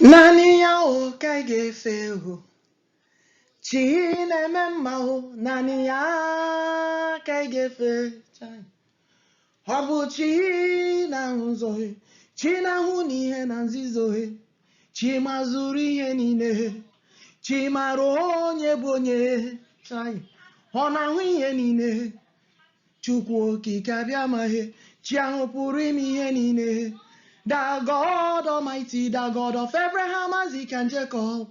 Nani ya OKIKE feo, Chine memao, nani ya OKIKE fe, Hobu China unzoe, China hunihe na nzizoe, Chima zuri he nine, Chima ronye bonye, Hona huye nine, CHUKWU OKIKE ABIAMA he, Chiaho purimi he nine. The God Almighty, the God of Abraham, Isaac, and Jacob,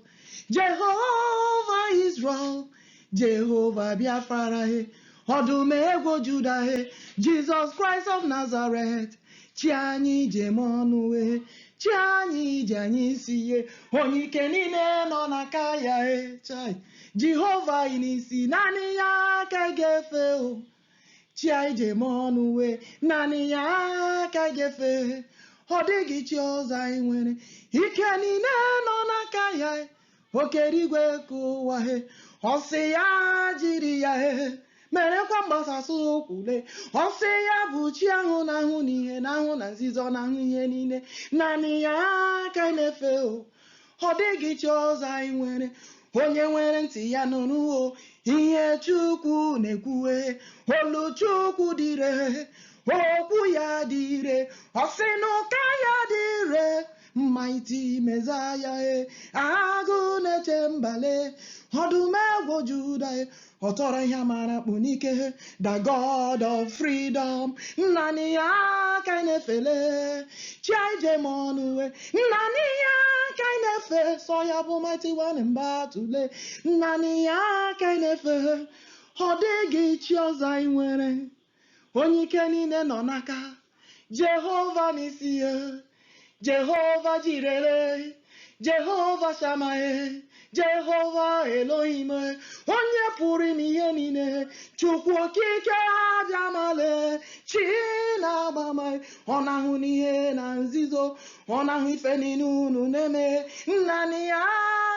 Jehovah Israel, Jehovah Biafra, ODUMEGWU Judah, Jesus Christ of Nazareth, Chiani Jemonue, Chiani Janisiye, OKIKE nine nonakaya, Jehovah inisi, nani ya OKIKE feo, Chiai Jemonue, nani ya OKIKE fe. Odigi chioza inwere ike niile nọ n'aka ya okerigwe kụwa he ọsị ya jiri ya he merekwa mgbasasị okwule ọsị ya bụ chi ahụ na-ahụ n'ihe na-ahụ na nzizo na-ahụ ihe niile naanị ya ka na-efe o ọdịghị chioza inwere onye nwere ntị ya nụrụ ihe Chukwu na-ekwuwe olu Chukwu dịre okwu ya dịre ọsị n'ụka ya dịre mighty Messiah agụ na-eche mbale ODUMEGWU Judah ọtọrọ ihe mara kpụ n'ike the God of freedom nnani ya ka na-efele chiaijemonue nnani ya ka na-efe so ya bụ mighty one mbatule nnani ya ka na-efe ọ dịghị chi ọzọ nwere onye ike niile nọ n'aka Jehovah n'isi ya Jehovah jirere Jehovah Shamae Jehovah Elohim onye pụrụ ime ihe niile CHUKWU OKIKE ABIAMA chi na-agbama ọ na-ahụ n'ihe na nzizo ọ na-ahụ ife niile unu na-eme nnani ya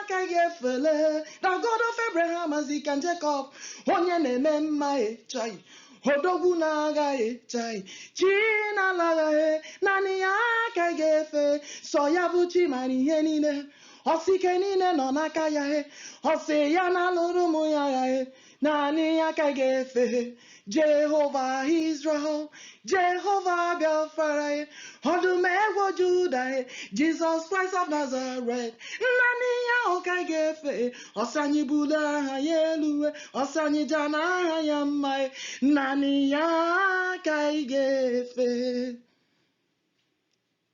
ka ga-efele the God of Abraham, Isaac, and Jacob onye na-eme mma chai odogwu na-agaghị chai chi na-alaghaghị naanị ya ka ga-efe sọ ya bụ chi mara ihe niile ọsike niile nọ n'aka ya ọsị ya na-alụrụ ụmụ ya naanị ya ka ga-efe Jehovah Israel Jehovah Biafra ODUMEGWU Judah Jesus Christ of Nazareth naanị ya ka ga-efe ọsị anyị bulu aha ya elu ọsị anyị jana aha ya mma naanị ya ka ga-efe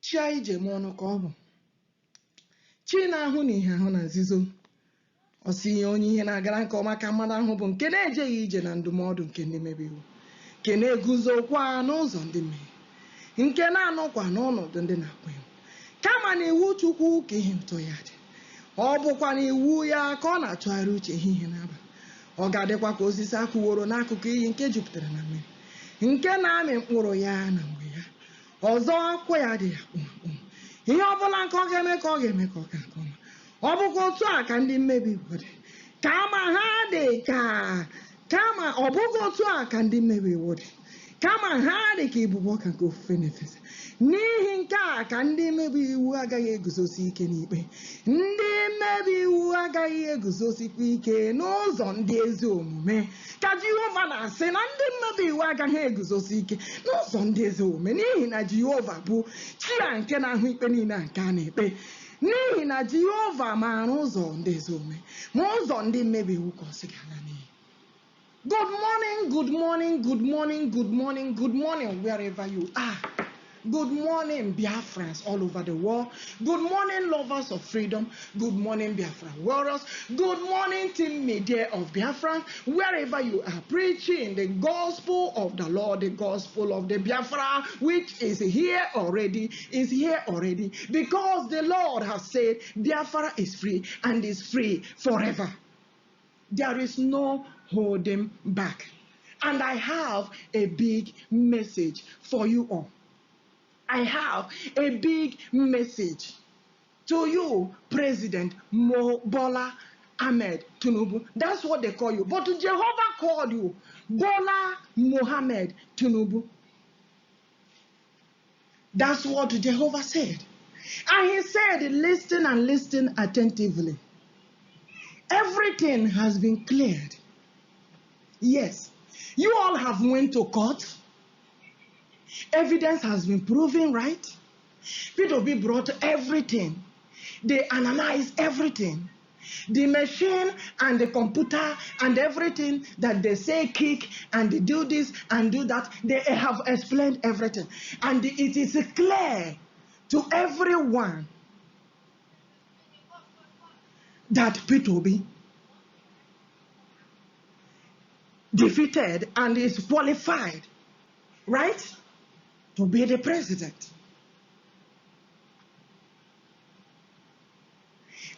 chi anyị jem ọnụ ka ọ bụ chi na-ahụ n'ihe ahụ na nzizo ọsị ihe onye ihe na-agara nke ọma ka mmadụ ahụ bụ nke na-ejeghị ije na ndụmọdụ nke ndị mebe iwu nke na-eguzokwa n'ụzọ ndị mmehie nke na-anọkwa n'ọnọdụ ndị na-akwa iwu kama na iwu Chukwu ka ihe ụtọ ya dị ọ bụkwa na iwu ya ka ọ na-achọgharị uche ihe n'abalị ọ ga-adịkwa ka osisi akwụworo n'akụkụ iyi nke jupụtara na mmiri nke na-amị mkpụrụ ya na mgbe ya ọzọ akwụkwọ ya dị ya kpụmkpụm ihe ọbụla nke ọ ga-eme ka ọ ga-eme ka ọ ka nke ọma ọ bụkwa otu a ka ndị mmebi iwu dị kama ha dị kama ọ bụghị otu a ka ndị mmebi iwu dị kama ha dị ka ibubo ọka nke ofufe na-efesa n'ihi nke a ka ndị mmebi iwu agaghị eguzosi ike n'ikpe ndị mmebi iwu agaghị eguzosikwa ike n'ụzọ ndị ezi omume ka Jehova na-asị na ndị mmebi iwu agaghị eguzosi ike n'ụzọ ndị ezi omume n'ihi na Jehova bụ chi ya nke na-ahụ ikpe niile nke a na-ekpe n'ihi na Jehova maara ụzọ ndị ezi omume ma ụzọ ndị mmebi iwu ka ọ sị ga-ala n'iyi. Good morning, good morning, good morning, good morning, good morning, wherever you are. Good morning, Biafrans all over the world. Good morning, lovers of freedom. Good morning, Biafra warriors. Good morning, team media of Biafra, wherever you are preaching the gospel of the Lord, the gospel of the Biafra, which is here already, because the Lord has said Biafra is free and is free forever. There is no holding back. And I have a big message for you all. I have a big message to you, President Bola Ahmed Tinubu. That's what they call you. But Jehovah called you Bola Ahmed Tinubu. That's what Jehovah said. And he said, listen and listen attentively. Everything has been cleared. Yes, you all have went to court. Evidence has been proven, right? P2B brought everything. They analyzed everything. The machine and the computer and everything that they say kick and they do this and do that, they have explained everything. And it is clear to everyone that P2B defeated and is qualified, right, to be the president.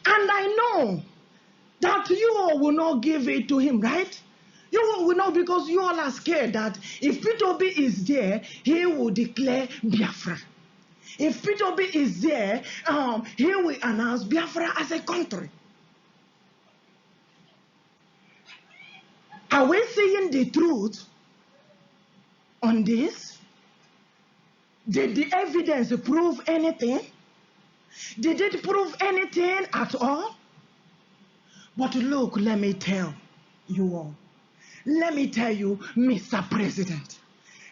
And I know that you all will not give it to him, right? You all will not, because you all are scared that if P2B is there, he will declare Biafra. If P2B is there, he will announce Biafra as a country. Are we seeing the truth on this? Did the evidence prove anything? Did it prove anything at all? But look, let me tell you all. Let me tell you, Mr. President.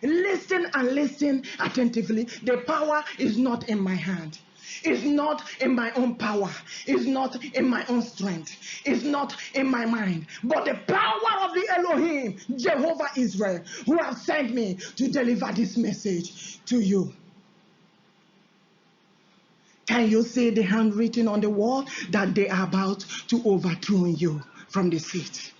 Listen and listen attentively. The power is not in my hand. It's not in my own power. It's not in my own strength. It's not in my mind. But the power of the Elohim, Jehovah Israel, who have sent me to deliver this message to you. Can you see the handwritten on the wall that they are about to overthrow you from the seat?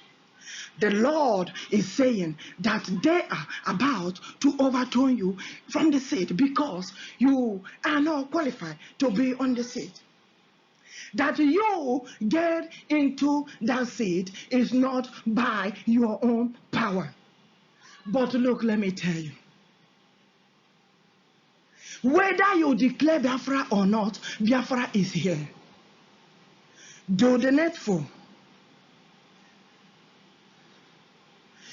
The Lord is saying that they are about to overthrow you from the seat because you are not qualified to be on the seat. That you get into that seat is not by your own power. But look, let me tell you. Whether you declare Biafra or not, Biafra is here. Do the needful.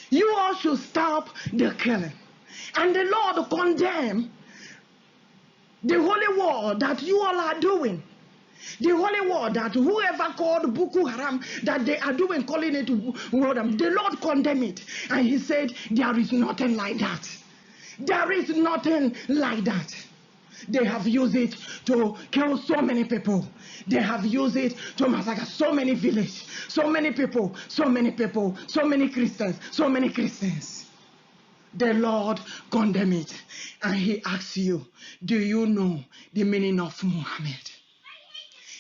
You all should stop the killing. And the Lord condemn the holy war that you all are doing. The holy war that whoever called Boko Haram, that they are doing, calling it Rodam, the Lord condemned it. And he said, there is nothing like that. There is nothing like that. They have used it to kill so many people. They have used it to massacre so many villages, so many people, so many people, so many Christians, so many Christians. The Lord condemned it. And he asks you, do you know the meaning of Muhammad?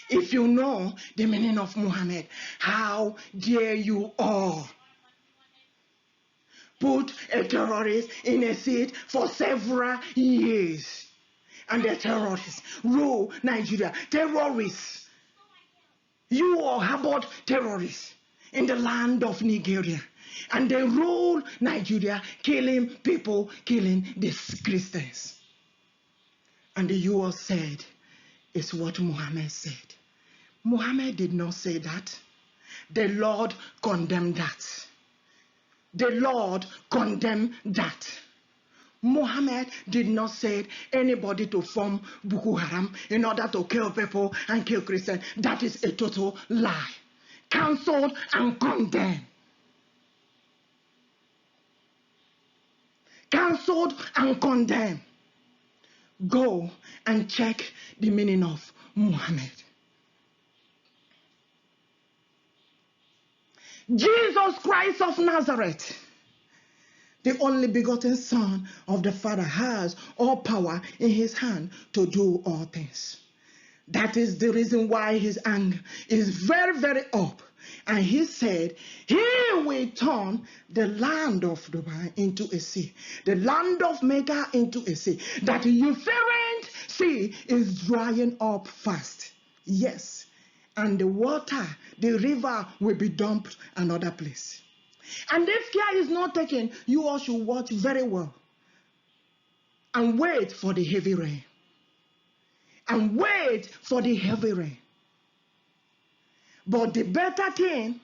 If you know the meaning of Muhammad, how dare you all put a terrorist in a seat for several years? And the terrorists rule Nigeria. Terrorists. You all harbored terrorists in the land of Nigeria. And they rule Nigeria, killing people, killing the Christians. And you all said, it's what Muhammad said. Muhammad did not say that. The Lord condemned that. The Lord condemned that. Muhammad did not say anybody to form Boko Haram in order to kill people and kill Christians. That is a total lie. Cancelled and condemned. Cancelled and condemned. Go and check the meaning of Muhammad. Jesus Christ of Nazareth, the only begotten Son of the Father, has all power in his hand to do all things. That is the reason why his anger is very, very up. And he said, he will turn the land of Dubai into a sea, the land of Mecca into a sea. That the Euphrates Sea is drying up fast. Yes. And the water, the river will be dumped another place. And if care is not taken, you all should watch very well and wait for the heavy rain. And wait for the heavy rain. But the better thing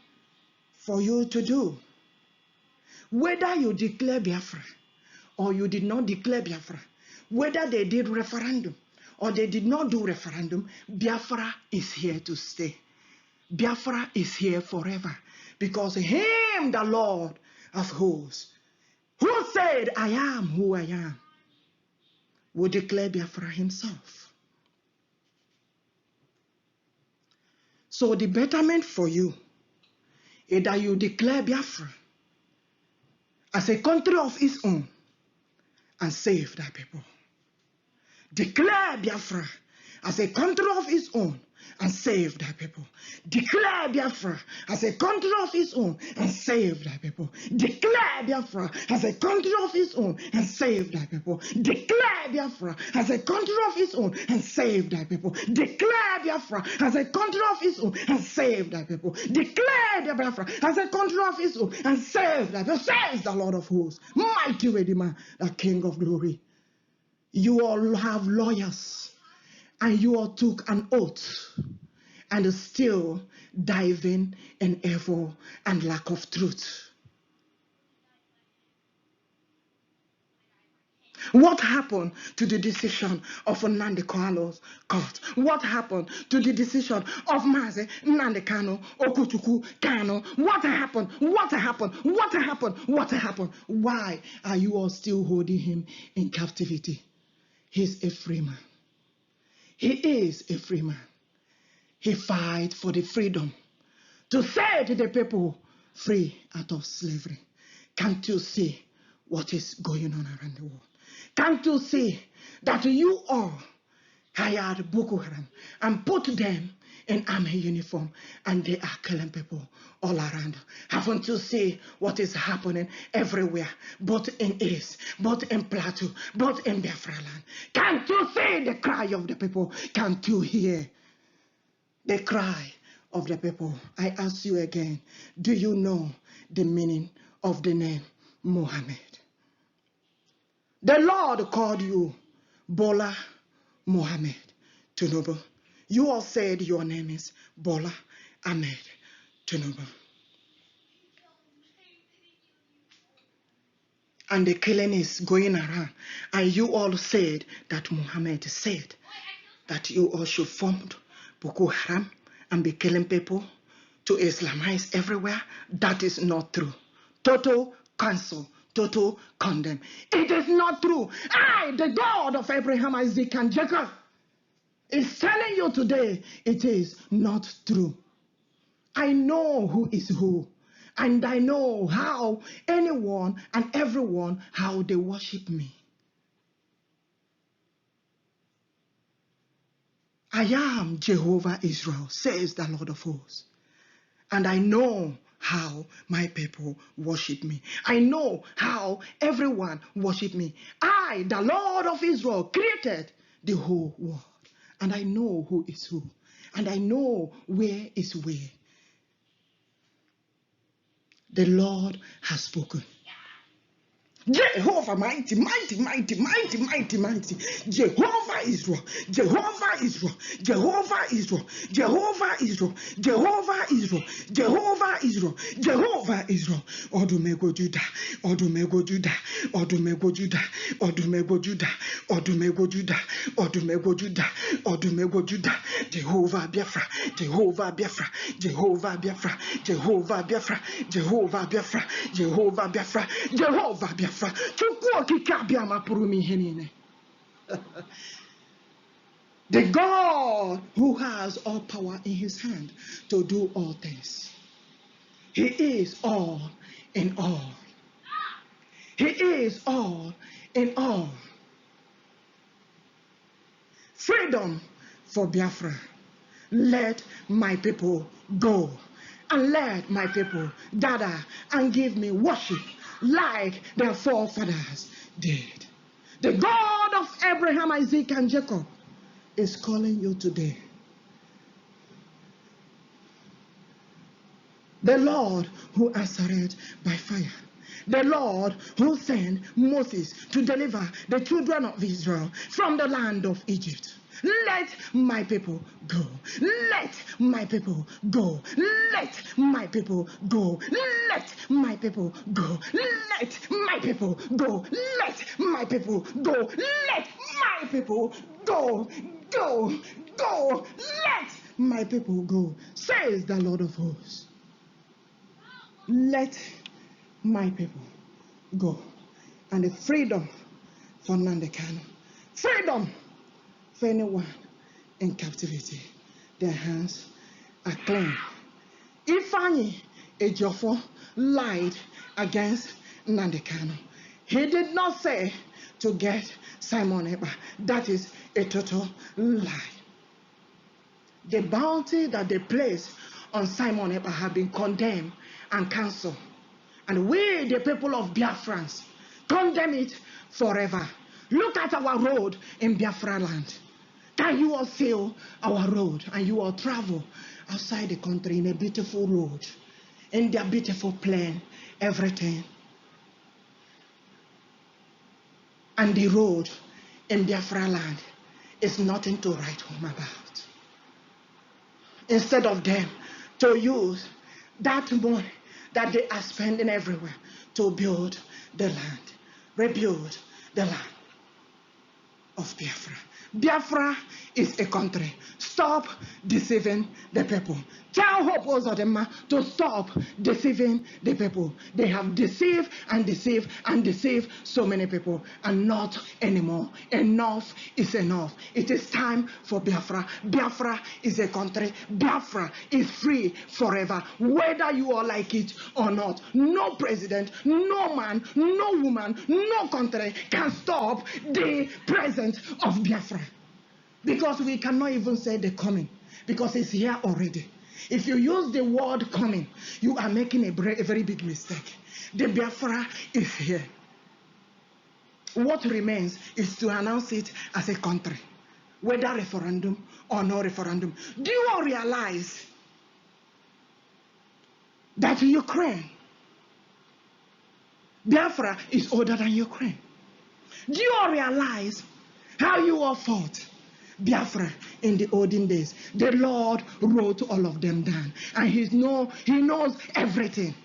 for you to do, whether you declare Biafra or you did not declare Biafra, whether they did referendum or they did not do referendum, Biafra is here to stay. Biafra is here forever. Because him, the Lord of hosts, who said, I am who I am, will declare Biafra himself. So the betterment for you is that you declare Biafra as a country of its own and save thy people. Declare Biafra as a country of its own and save thy people. Declare Biafra as a country of its own and save thy people. Declare Biafra as a country of its own and save thy people. Declare Biafra as a country of its own and save thy people. Declare Biafra as a country of its own and save thy people. Declare the Biafra as a country of its own and save thy people. Says the Lord of hosts, mighty Redeemer, the King of glory. You all have lawyers, and you all took an oath, and still diving in evil and lack of truth. What happened to the decision of Nnamdi Kanu's court? What happened to the decision of MAZI, Nnamdi Kanu, OKWUCHUKWU, KANU? What happened? What happened? What happened? What happened? Why are you all still holding him in captivity? He's a free man. He is a free man. He fights for the freedom to set the people free out of slavery. Can't you see what is going on around the world? Can't you see that you all hired Boko Haram and put them in army uniform and they are killing people all around? Haven't you seen what is happening everywhere, both in East, both in Plateau, both in BIAFRALAND? Can't you see the cry of the people? Can't you hear the cry of the people? I ask you again, do you know the meaning of the name Mohammed? The Lord called you Bola Ahmed Tinubu. You all said your name is Bola Ahmed Tinubu. And the killing is going around. And you all said that Muhammad said that you all should form Boko Haram and be killing people to Islamize everywhere. That is not true. Total cancel. Total condemn. It is not true. I, the God of Abraham, Isaac, and Jacob, is telling you today it is not true. I know who is who. And I know how anyone and everyone, how they worship me. I am Jehovah Israel, says the Lord of hosts. And I know how my people worship me. I know how everyone worship me. I, the Lord of Israel, created the whole world. And I know who is who. And I know where is where. The Lord has spoken. Jehovah, mighty, mighty, mighty, mighty, mighty, mighty. Jehovah Israel, Jehovah Israel, Jehovah Israel, Jehovah Israel, Jehovah Israel, Jehovah Israel, Jehovah Israel. ODUMEGWU Judah, ODUMEGWU Judah, ODUMEGWU Judah, ODUMEGWU Judah, ODUMEGWU Judah, ODUMEGWU Judah, ODUMEGWU Judah. Jehovah Biafra, Jehovah Biafra, Jehovah Biafra, Jehovah Biafra, Jehovah Biafra, Jehovah Biafra, Jehovah Biafra. CHUKWU OKIKE ABIAMA purumi henine. The God who has all power in his hand to do all things. He is all in all. He is all in all. Freedom for Biafra. Let my people go. And let my people gather and give me worship like their forefathers did. The God of Abraham, Isaac, and Jacob is calling you today. The Lord who answered by fire. The Lord who sent Moses to deliver the children of Israel from the land of Egypt. Let my people go. Let my people go. Let my people go. Let my people go. Let my people go. Let my people go. Let my people go. Go. Go. Let my people go, says the Lord of hosts. Let my people go. And the freedom for Nnamdi Kanu. Freedom for anyone in captivity. Their hands are clean. Ifeanyi Ejiofor lied against Nnamdi Kanu. He did not say to get Simon Ekpa. That is a total lie. The bounty that they placed on Simon Ekpa have been condemned and cancelled. And we, the people of BIAFRAN'S, condemn it forever. Look at our road in BIAFRALAND. Can you all sail our road and you all travel outside the country in a beautiful road, in their beautiful plane, everything. And the road in BIAFRALAND is nothing to write home about. Instead of them to use that money that they are spending everywhere to build the land, rebuild the land of Biafra. Biafra is a country. Stop deceiving the people. Tell Hope Uzodinma to stop deceiving the people. They have deceived and deceived and deceived so many people, and not anymore. Enough is enough. It is time for Biafra. Biafra is a country. Biafra is free forever, whether you all like it or not. No president, no man, no woman, no country can stop the presence of Biafra. Because we cannot even say the coming, because it's here already. If you use the word coming, you are making a very big mistake. The Biafra is here. What remains is to announce it as a country, whether referendum or no referendum. Do you all realize that Ukraine, Biafra is older than Ukraine? Do you all realize how you all fought Biafra in the olden days? The Lord wrote all of them down, and He knows everything.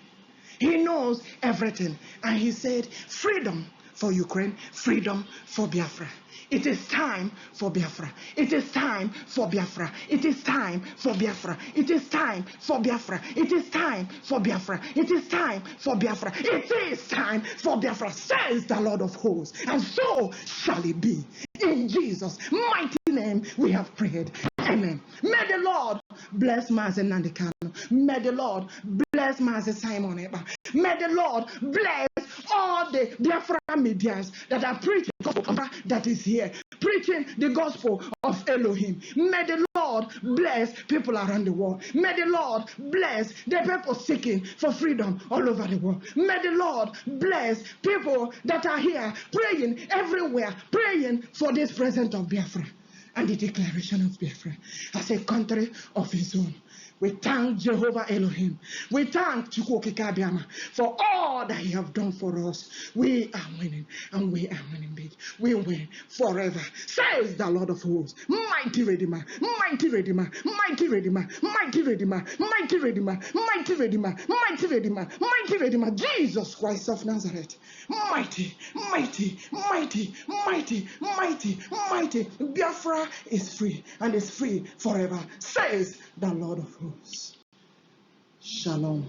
He knows everything, and He said, freedom for Ukraine, freedom for Biafra. It is time for Biafra. It is time for Biafra. It is time for Biafra. It is time for Biafra. It is time for Biafra. It is time for Biafra. It is time for Biafra, says the Lord of hosts. And so shall it be. In Jesus' mighty name we have prayed. Amen. May the Lord bless MAZI Nnamdi Kanu. May the Lord bless MAZI Simon Ekpa. May the Lord bless all the Biafra medias that are preaching the gospel that is here, preaching the gospel of Elohim. May the Lord bless people around the world. May the Lord bless the people seeking for freedom all over the world. May the Lord bless people that are here praying everywhere, praying for this presence of Biafra and the declaration of Biafra as a country of his own. We thank Jehovah Elohim. We thank CHUKWU ABIAMA for all that He have done for us. We are winning, and we are winning big. We win forever, says the Lord of hosts. Mighty Redeemer, mighty Redeemer, mighty Redeemer, mighty Redeemer, mighty Redeemer, mighty Redeemer, mighty Redeemer, mighty Redeemer, Jesus Christ of Nazareth. Mighty, mighty, mighty, mighty, mighty, mighty. Biafra is free, and is free forever, says the Lord of hosts. Shalom.